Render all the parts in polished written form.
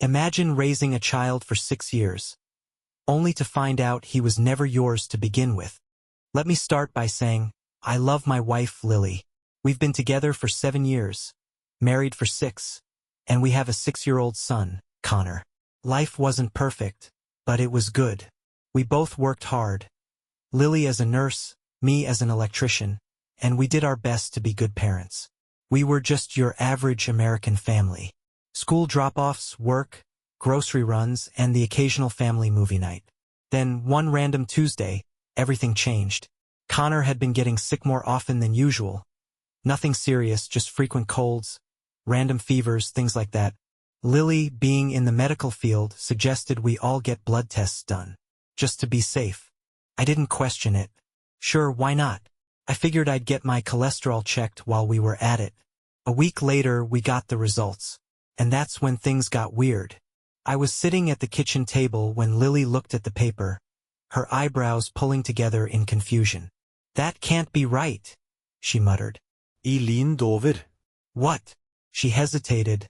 Imagine raising a child for 6 years, only to find out he was never yours to begin with. Let me start by saying, I love my wife, Lily. We've been together for 7 years, married for 6, and we have a 6-year-old son, Connor. Life wasn't perfect, but it was good. We both worked hard. Lily as a nurse, me as an electrician, and we did our best to be good parents. We were just your average American family. School drop-offs, work, grocery runs, and the occasional family movie night. Then, one random Tuesday, everything changed. Connor had been getting sick more often than usual. Nothing serious, just frequent colds, random fevers, things like that. Lily, being in the medical field, suggested we all get blood tests done, just to be safe. I didn't question it. Sure, why not? I figured I'd get my cholesterol checked while we were at it. A week later, we got the results. And that's when things got weird. I was sitting at the kitchen table when Lily looked at the paper, her eyebrows pulling together in confusion. That can't be right, she muttered. I leaned over. What? She hesitated,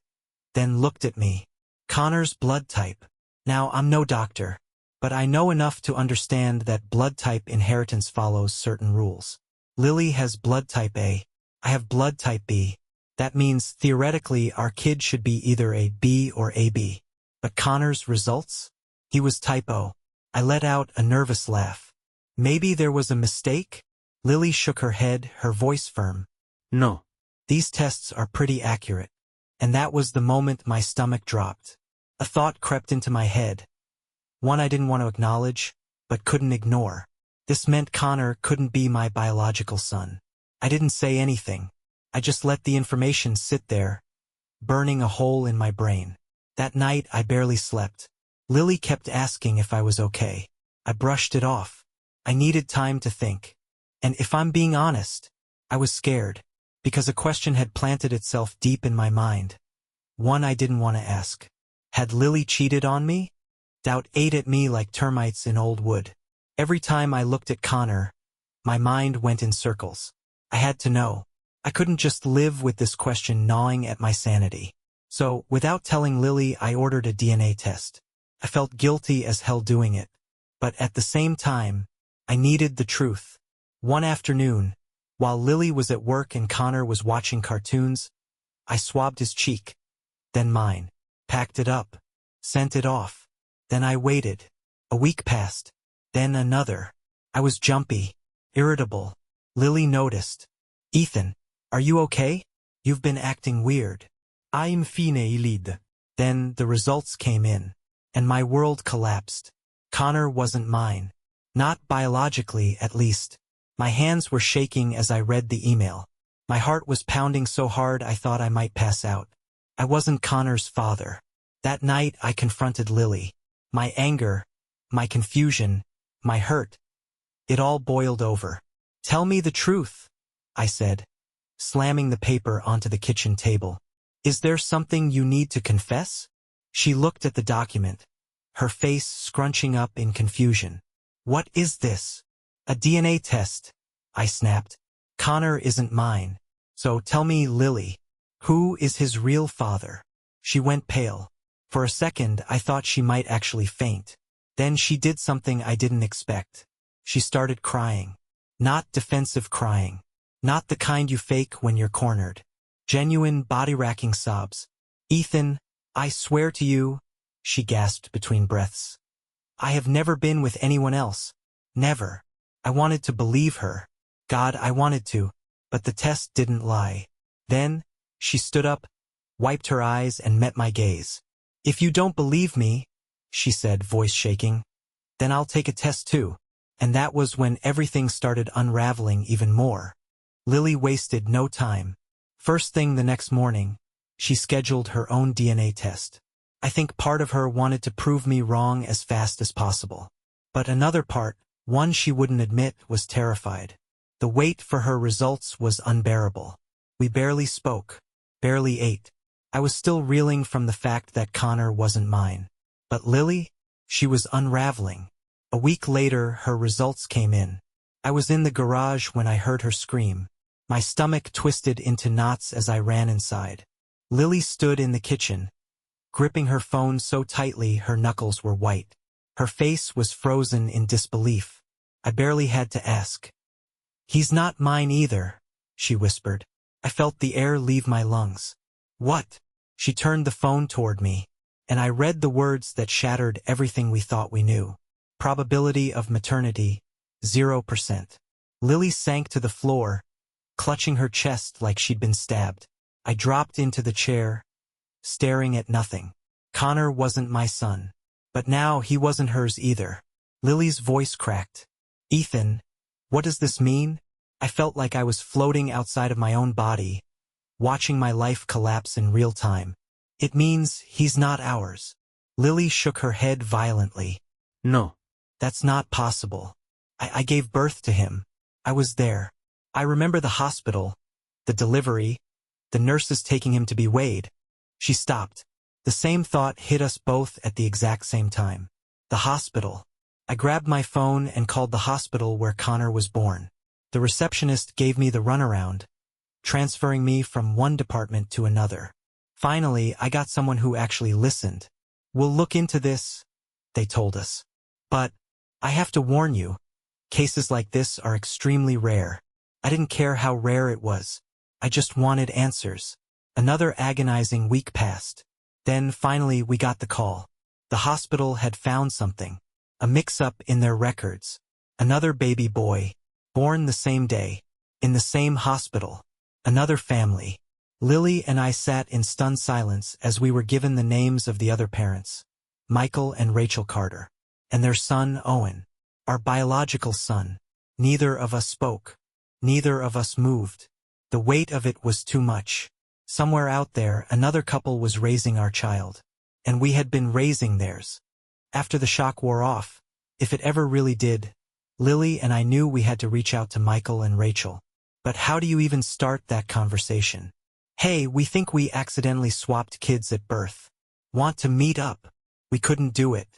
then looked at me. Connor's blood type. Now, I'm no doctor, but I know enough to understand that blood type inheritance follows certain rules. Lily has blood type A. I have blood type B. That means, theoretically, our kid should be either a B or AB. But Connor's results? He was type O. I let out a nervous laugh. Maybe there was a mistake? Lily shook her head, her voice firm. No. These tests are pretty accurate. And that was the moment my stomach dropped. A thought crept into my head. One I didn't want to acknowledge, but couldn't ignore. This meant Connor couldn't be my biological son. I didn't say anything. I just let the information sit there, burning a hole in my brain. That night, I barely slept. Lily kept asking if I was okay. I brushed it off. I needed time to think. And if I'm being honest, I was scared, because a question had planted itself deep in my mind. One I didn't want to ask. Had Lily cheated on me? Doubt ate at me like termites in old wood. Every time I looked at Connor, my mind went in circles. I had to know. I couldn't just live with this question gnawing at my sanity. So, without telling Lily, I ordered a DNA test. I felt guilty as hell doing it. But at the same time, I needed the truth. One afternoon, while Lily was at work and Connor was watching cartoons, I swabbed his cheek, then mine, packed it up, sent it off. Then I waited. A week passed. Then another. I was jumpy, irritable. Lily noticed. Ethan, are you okay? You've been acting weird. I'm fine, Elid. Then the results came in, and my world collapsed. Connor wasn't mine. Not biologically, at least. My hands were shaking as I read the email. My heart was pounding so hard I thought I might pass out. I wasn't Connor's father. That night I confronted Lily. My anger, my confusion, my hurt. It all boiled over. Tell me the truth, I said, slamming the paper onto the kitchen table. Is there something you need to confess? She looked at the document, her face scrunching up in confusion. What is this? A DNA test, I snapped. Connor isn't mine. So tell me, Lily, who is his real father? She went pale. For a second, I thought she might actually faint. Then she did something I didn't expect. She started crying. Not defensive crying. Not the kind you fake when you're cornered. Genuine, body-racking sobs. Ethan, I swear to you, she gasped between breaths. I have never been with anyone else. Never. I wanted to believe her. God, I wanted to. But the test didn't lie. Then, she stood up, wiped her eyes, and met my gaze. If you don't believe me, she said, voice shaking, then I'll take a test too. And that was when everything started unraveling even more. Lily wasted no time. First thing the next morning, she scheduled her own DNA test. I think part of her wanted to prove me wrong as fast as possible. But another part, one she wouldn't admit, was terrified. The wait for her results was unbearable. We barely spoke, barely ate. I was still reeling from the fact that Connor wasn't mine. But Lily? She was unraveling. A week later, her results came in. I was in the garage when I heard her scream. My stomach twisted into knots as I ran inside. Lily stood in the kitchen, gripping her phone so tightly her knuckles were white. Her face was frozen in disbelief. I barely had to ask. "He's not mine either," she whispered. I felt the air leave my lungs. "What?" She turned the phone toward me, and I read the words that shattered everything we thought we knew. Probability of maternity, 0%. Lily sank to the floor, clutching her chest like she'd been stabbed. I dropped into the chair, staring at nothing. Connor wasn't my son. But now he wasn't hers either. Lily's voice cracked. "Ethan, what does this mean?" I felt like I was floating outside of my own body, watching my life collapse in real time. "It means he's not ours." Lily shook her head violently. No. "That's not possible. I gave birth to him. I was there. I remember the hospital, the delivery, the nurses taking him to be weighed." She stopped. The same thought hit us both at the exact same time. The hospital. I grabbed my phone and called the hospital where Connor was born. The receptionist gave me the runaround, transferring me from one department to another. Finally, I got someone who actually listened. "We'll look into this," they told us. "But I have to warn you, cases like this are extremely rare." I didn't care how rare it was. I just wanted answers. Another agonizing week passed. Then finally we got the call. The hospital had found something. A mix-up in their records. Another baby boy, born the same day, in the same hospital. Another family. Lily and I sat in stunned silence as we were given the names of the other parents, Michael and Rachel Carter, and their son Owen, our biological son. Neither of us spoke. Neither of us moved. The weight of it was too much. Somewhere out there, another couple was raising our child, and we had been raising theirs. After the shock wore off, if it ever really did, Lily and I knew we had to reach out to Michael and Rachel. But how do you even start that conversation? "Hey, we think we accidentally swapped kids at birth. Want to meet up?" We couldn't do it.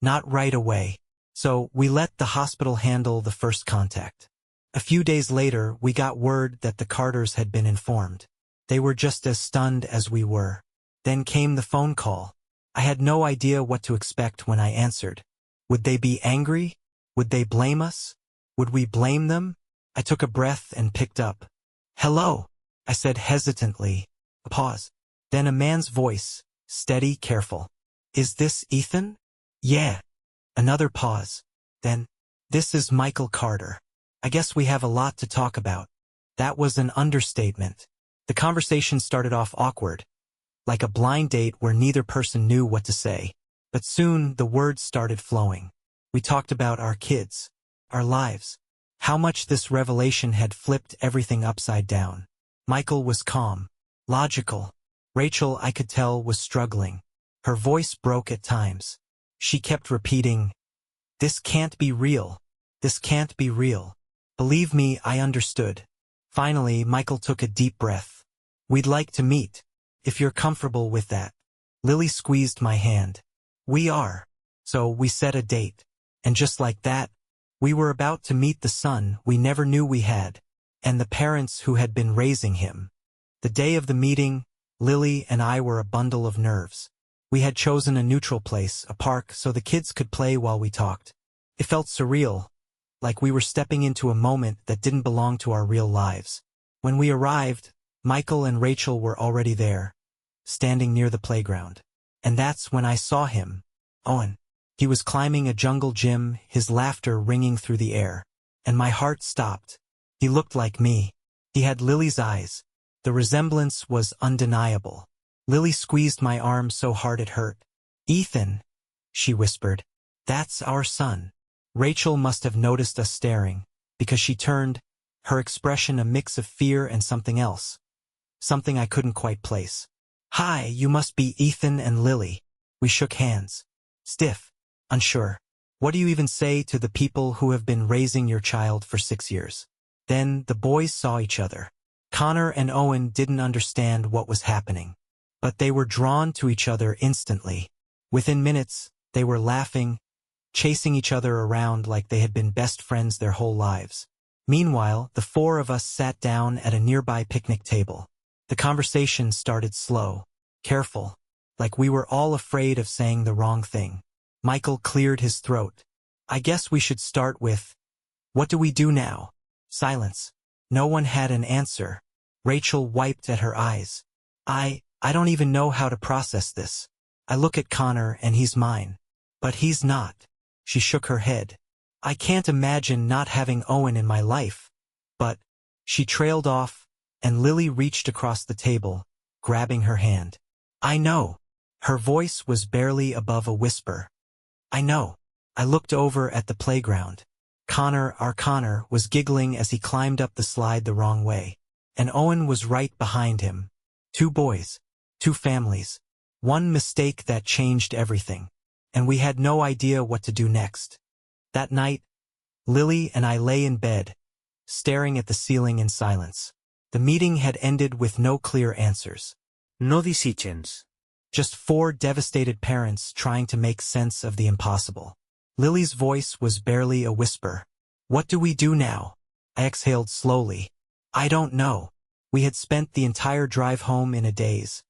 Not right away. So we let the hospital handle the first contact. A few days later, we got word that the Carters had been informed. They were just as stunned as we were. Then came the phone call. I had no idea what to expect when I answered. Would they be angry? Would they blame us? Would we blame them? I took a breath and picked up. "Hello," I said hesitantly. A pause. Then a man's voice, steady, careful. "Is this Ethan?" "Yeah." Another pause. Then, "This is Michael Carter. I guess we have a lot to talk about." That was an understatement. The conversation started off awkward, like a blind date where neither person knew what to say. But soon the words started flowing. We talked about our kids, our lives, how much this revelation had flipped everything upside down. Michael was calm, logical. Rachel, I could tell, was struggling. Her voice broke at times. She kept repeating, "This can't be real. This can't be real." Believe me, I understood. Finally, Michael took a deep breath. "We'd like to meet, if you're comfortable with that." Lily squeezed my hand. "We are." So we set a date. And just like that, we were about to meet the son we never knew we had, and the parents who had been raising him. The day of the meeting, Lily and I were a bundle of nerves. We had chosen a neutral place, a park, so the kids could play while we talked. It felt surreal, like we were stepping into a moment that didn't belong to our real lives. When we arrived, Michael and Rachel were already there, standing near the playground. And that's when I saw him, Owen. He was climbing a jungle gym, his laughter ringing through the air. And my heart stopped. He looked like me. He had Lily's eyes. The resemblance was undeniable. Lily squeezed my arm so hard it hurt. "Ethan," she whispered, "that's our son." Rachel must have noticed us staring, because she turned, her expression a mix of fear and something else. Something I couldn't quite place. "Hi, you must be Ethan and Lily." We shook hands. Stiff. Unsure. What do you even say to the people who have been raising your child for 6 years? Then the boys saw each other. Connor and Owen didn't understand what was happening, but they were drawn to each other instantly. Within minutes, they were laughing, chasing each other around like they had been best friends their whole lives. Meanwhile, the four of us sat down at a nearby picnic table. The conversation started slow, careful. like we were all afraid of saying the wrong thing. Michael cleared his throat. I guess we should start with, what do we do now? Silence. No one had an answer. Rachel wiped at her eyes. I don't even know how to process this. I look at Connor and he's mine. But he's not. She shook her head. I can't imagine not having Owen in my life. But, she trailed off, and Lily reached across the table, grabbing her hand. I know. Her voice was barely above a whisper. I know. I looked over at the playground. Our Connor, was giggling as he climbed up the slide the wrong way. And Owen was right behind him. 2 boys. 2 families. One mistake that changed everything. And we had no idea what to do next. That night, Lily and I lay in bed, staring at the ceiling in silence. The meeting had ended with no clear answers. No decisions. Just 4 devastated parents trying to make sense of the impossible. Lily's voice was barely a whisper. What do we do now? I exhaled slowly. I don't know. We had spent the entire drive home in a daze,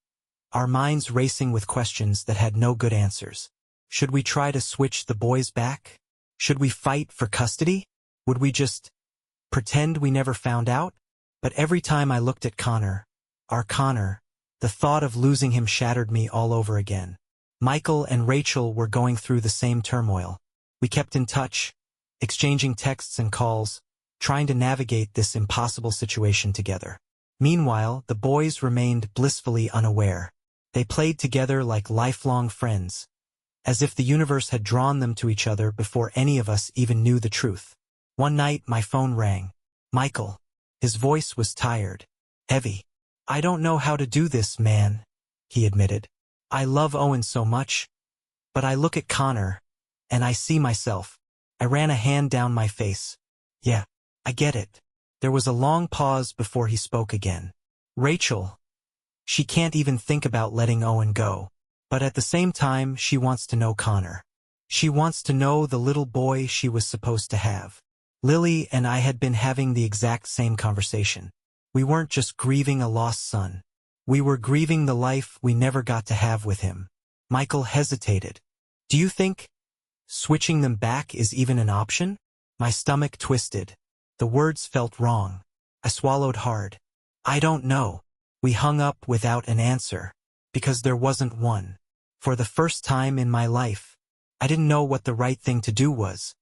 our minds racing with questions that had no good answers. Should we try to switch the boys back? Should we fight for custody? Would we just pretend we never found out? But every time I looked at our Connor, the thought of losing him shattered me all over again. Michael and Rachel were going through the same turmoil. We kept in touch, exchanging texts and calls, trying to navigate this impossible situation together. Meanwhile, the boys remained blissfully unaware. They played together like lifelong friends, as if the universe had drawn them to each other before any of us even knew the truth. One night, my phone rang. Michael. His voice was tired, heavy. I don't know how to do this, man, he admitted. I love Owen so much, but I look at Connor, and I see myself. I ran a hand down my face. Yeah, I get it. There was a long pause before he spoke again. Rachel. She can't even think about letting Owen go. But at the same time, she wants to know Connor. She wants to know the little boy she was supposed to have. Lily and I had been having the exact same conversation. We weren't just grieving a lost son. We were grieving the life we never got to have with him. Michael hesitated. Do you think switching them back is even an option? My stomach twisted. The words felt wrong. I swallowed hard. I don't know. We hung up without an answer, because there wasn't one. For the first time in my life, I didn't know what the right thing to do was.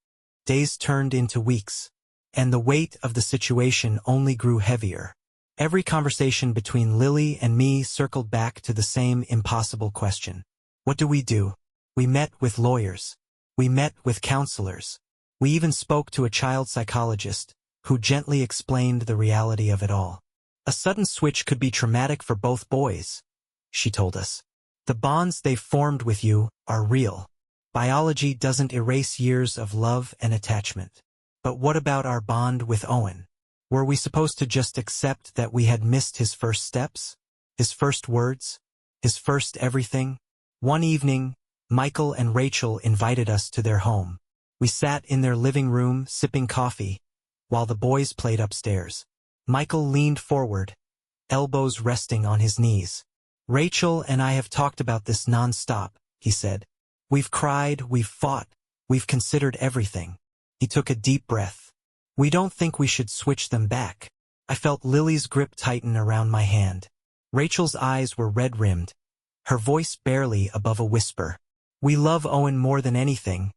Days turned into weeks, and the weight of the situation only grew heavier. Every conversation between Lily and me circled back to the same impossible question. What do we do? We met with lawyers. We met with counselors. We even spoke to a child psychologist, who gently explained the reality of it all. A sudden switch could be traumatic for both boys, she told us. The bonds they've formed with you are real. Biology doesn't erase years of love and attachment. But what about our bond with Owen? Were we supposed to just accept that we had missed his first steps? His first words? His first everything? One evening, Michael and Rachel invited us to their home. We sat in their living room sipping coffee, while the boys played upstairs. Michael leaned forward, elbows resting on his knees. Rachel and I have talked about this non-stop, he said. We've cried, we've fought, we've considered everything. He took a deep breath. We don't think we should switch them back. I felt Lily's grip tighten around my hand. Rachel's eyes were red-rimmed, her voice barely above a whisper. We love Owen more than anything,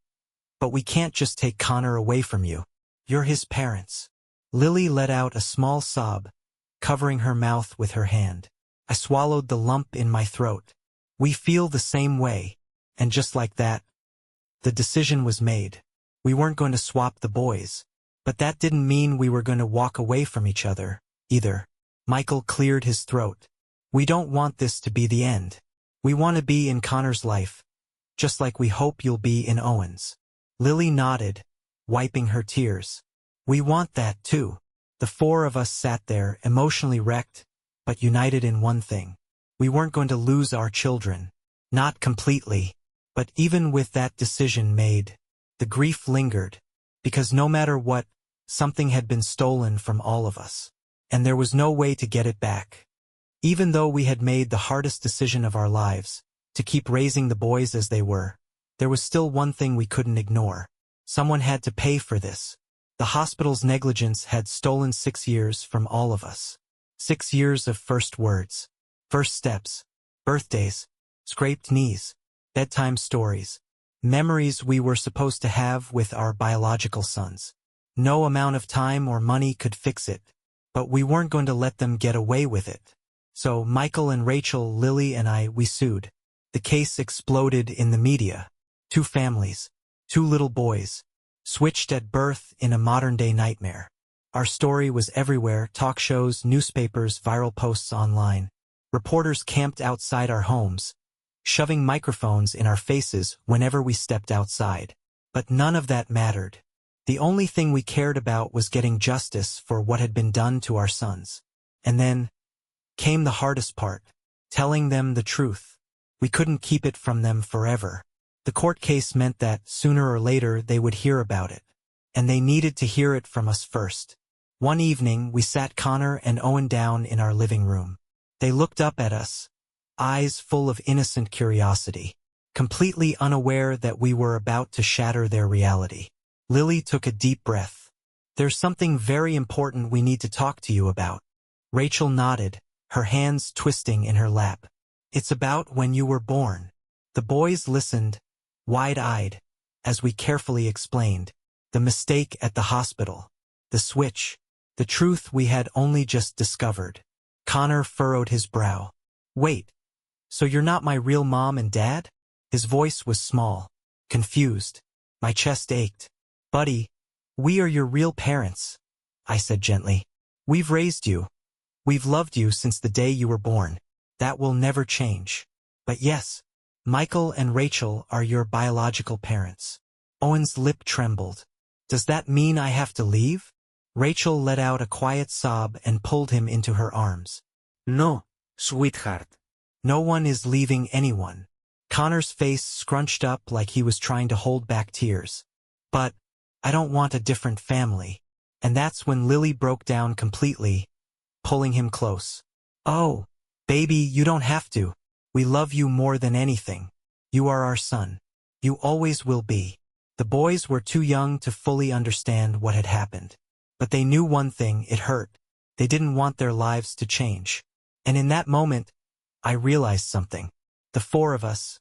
but we can't just take Connor away from you. You're his parents. Lily let out a small sob, covering her mouth with her hand. I swallowed the lump in my throat. We feel the same way, and just like that, the decision was made. We weren't going to swap the boys, but that didn't mean we were going to walk away from each other, either. Michael cleared his throat. We don't want this to be the end. We want to be in Connor's life, just like we hope you'll be in Owen's. Lily nodded, wiping her tears. We want that too. The 4 of us sat there, emotionally wrecked, but united in one thing. We weren't going to lose our children. Not completely. But even with that decision made, the grief lingered, because no matter what, something had been stolen from all of us. And there was no way to get it back. Even though we had made the hardest decision of our lives, to keep raising the boys as they were. There was still one thing we couldn't ignore. Someone had to pay for this. The hospital's negligence had stolen 6 years from all of us. 6 years of first words, first steps, birthdays, scraped knees, bedtime stories, memories we were supposed to have with our biological sons. No amount of time or money could fix it, but we weren't going to let them get away with it. So Michael and Rachel, Lily and we sued. The case exploded in the media. 2 families, 2 little boys, switched at birth in a modern-day nightmare. Our story was everywhere: talk shows, newspapers, viral posts online. Reporters camped outside our homes, shoving microphones in our faces whenever we stepped outside. But none of that mattered. The only thing we cared about was getting justice for what had been done to our sons. And then came the hardest part: telling them the truth. We couldn't keep it from them forever. The court case meant that, sooner or later, they would hear about it. And they needed to hear it from us first. One evening, we sat Connor and Owen down in our living room. They looked up at us, eyes full of innocent curiosity, completely unaware that we were about to shatter their reality. Lily took a deep breath. "There's something very important we need to talk to you about." Rachel nodded, her hands twisting in her lap. "It's about when you were born." The boys listened, wide-eyed, as we carefully explained. The mistake at the hospital. The switch. The truth we had only just discovered. Connor furrowed his brow. "Wait, so you're not my real mom and dad?" His voice was small, confused. My chest ached. "Buddy, we are your real parents," I said gently. "We've raised you. We've loved you since the day you were born. That will never change. But yes, Michael and Rachel are your biological parents." Owen's lip trembled. "Does that mean I have to leave?" Rachel let out a quiet sob and pulled him into her arms. No, sweetheart. "No one is leaving anyone." Connor's face scrunched up like he was trying to hold back tears. "But I don't want a different family." And that's when Lily broke down completely, pulling him close. "Oh, baby, you don't have to. We love you more than anything. You are our son. You always will be." The boys were too young to fully understand what had happened. But they knew one thing: it hurt. They didn't want their lives to change. And in that moment, I realized something. The 4 of us,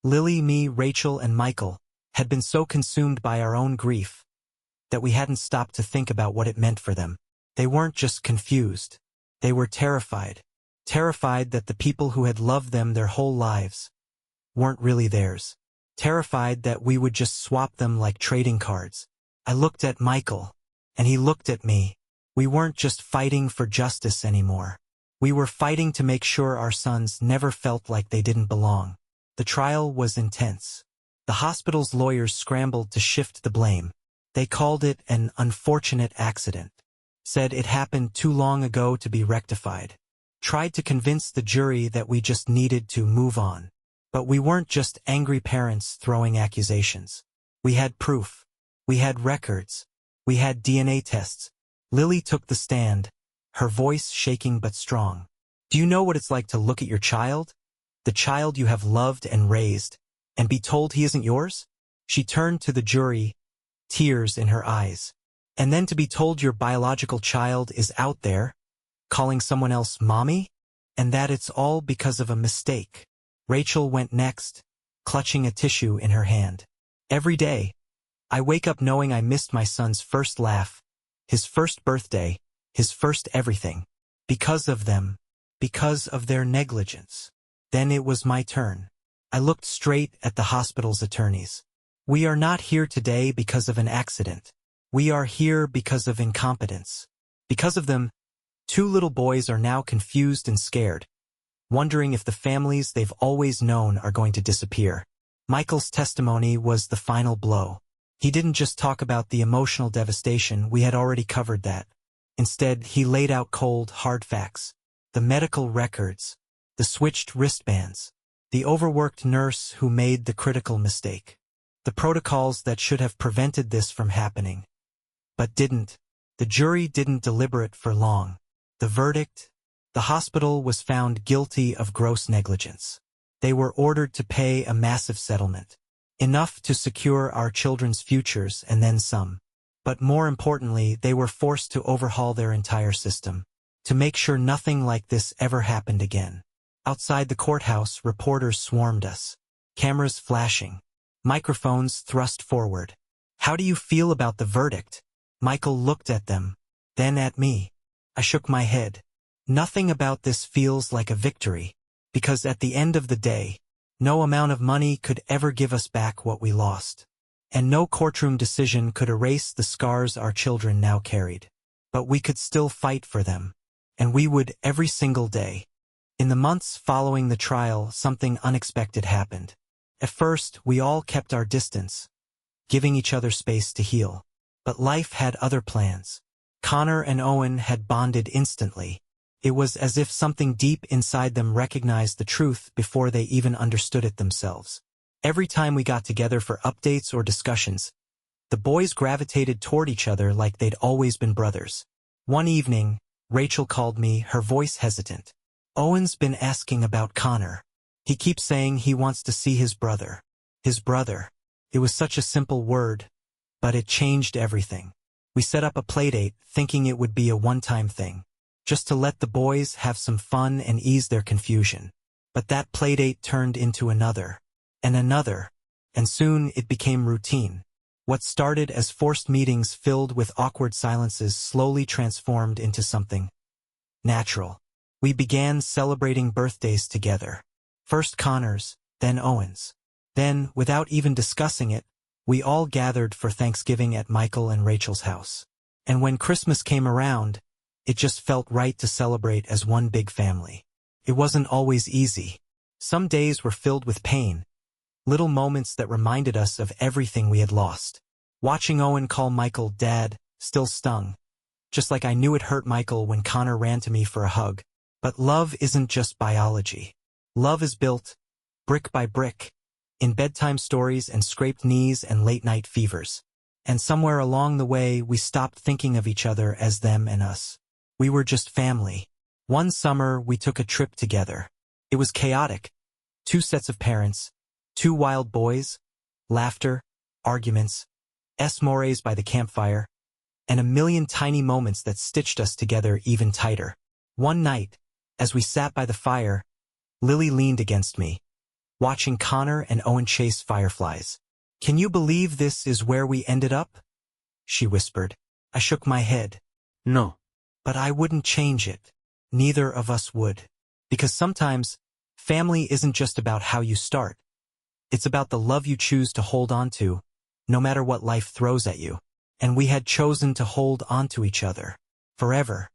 Lily, me, Rachel, and Michael, had been so consumed by our own grief that we hadn't stopped to think about what it meant for them. They weren't just confused. They were terrified. Terrified that the people who had loved them their whole lives weren't really theirs. Terrified that we would just swap them like trading cards. I looked at Michael, and he looked at me. We weren't just fighting for justice anymore. We were fighting to make sure our sons never felt like they didn't belong. The trial was intense. The hospital's lawyers scrambled to shift the blame. They called it an unfortunate accident. Said it happened too long ago to be rectified. Tried to convince the jury that we just needed to move on. But we weren't just angry parents throwing accusations. We had proof. We had records. We had DNA tests. Lily took the stand, her voice shaking but strong. "Do you know what it's like to look at your child? The child you have loved and raised, and be told he isn't yours?" She turned to the jury, tears in her eyes. "And then to be told your biological child is out there, calling someone else mommy? And that it's all because of a mistake." Rachel went next, clutching a tissue in her hand. "Every day, I wake up knowing I missed my son's first laugh, his first birthday, his first everything. Because of them, because of their negligence." Then it was my turn. I looked straight at the hospital's attorneys. "We are not here today because of an accident. We are here because of incompetence. Because of them, 2 little boys are now confused and scared, wondering if the families they've always known are going to disappear." Michael's testimony was the final blow. He didn't just talk about the emotional devastation, we had already covered that. Instead, he laid out cold, hard facts. The medical records, the switched wristbands, the overworked nurse who made the critical mistake, the protocols that should have prevented this from happening, but didn't. The jury didn't deliberate for long. The verdict: the hospital was found guilty of gross negligence. They were ordered to pay a massive settlement. Enough to secure our children's futures and then some. But more importantly, they were forced to overhaul their entire system, to make sure nothing like this ever happened again. Outside the courthouse, reporters swarmed us. Cameras flashing. Microphones thrust forward. "How do you feel about the verdict?" Michael looked at them, then at me. I shook my head. Nothing about this feels like a victory, because at the end of the day, no amount of money could ever give us back what we lost. And no courtroom decision could erase the scars our children now carried. But we could still fight for them. And we would every single day. In the months following the trial, something unexpected happened. At first, we all kept our distance, giving each other space to heal. But life had other plans. Connor and Owen had bonded instantly. It was as if something deep inside them recognized the truth before they even understood it themselves. Every time we got together for updates or discussions, the boys gravitated toward each other like they'd always been brothers. One evening, Rachel called me, her voice hesitant. "Owen's been asking about Connor. He keeps saying he wants to see his brother." His brother. It was such a simple word, but it changed everything. We set up a playdate, thinking it would be a one-time thing, just to let the boys have some fun and ease their confusion. But that playdate turned into another, and soon it became routine. What started as forced meetings filled with awkward silences slowly transformed into something natural. We began celebrating birthdays together. First Connor's, then Owen's. Then, without even discussing it, we all gathered for Thanksgiving at Michael and Rachel's house. And when Christmas came around, it just felt right to celebrate as one big family. It wasn't always easy. Some days were filled with pain, little moments that reminded us of everything we had lost. Watching Owen call Michael Dad still stung, just like I knew it hurt Michael when Connor ran to me for a hug. But love isn't just biology. Love is built, brick by brick, in bedtime stories and scraped knees and late-night fevers. And somewhere along the way, we stopped thinking of each other as them and us. We were just family. One summer, we took a trip together. It was chaotic. 2 sets of parents, 2 wild boys, laughter, arguments, mores by the campfire, and a million tiny moments that stitched us together even tighter. One night, as we sat by the fire, Lily leaned against me, watching Connor and Owen chase fireflies. "Can you believe this is where we ended up?" she whispered. I shook my head. No. But I wouldn't change it. Neither of us would. Because sometimes, family isn't just about how you start. It's about the love you choose to hold on to, no matter what life throws at you. And we had chosen to hold on to each other. Forever.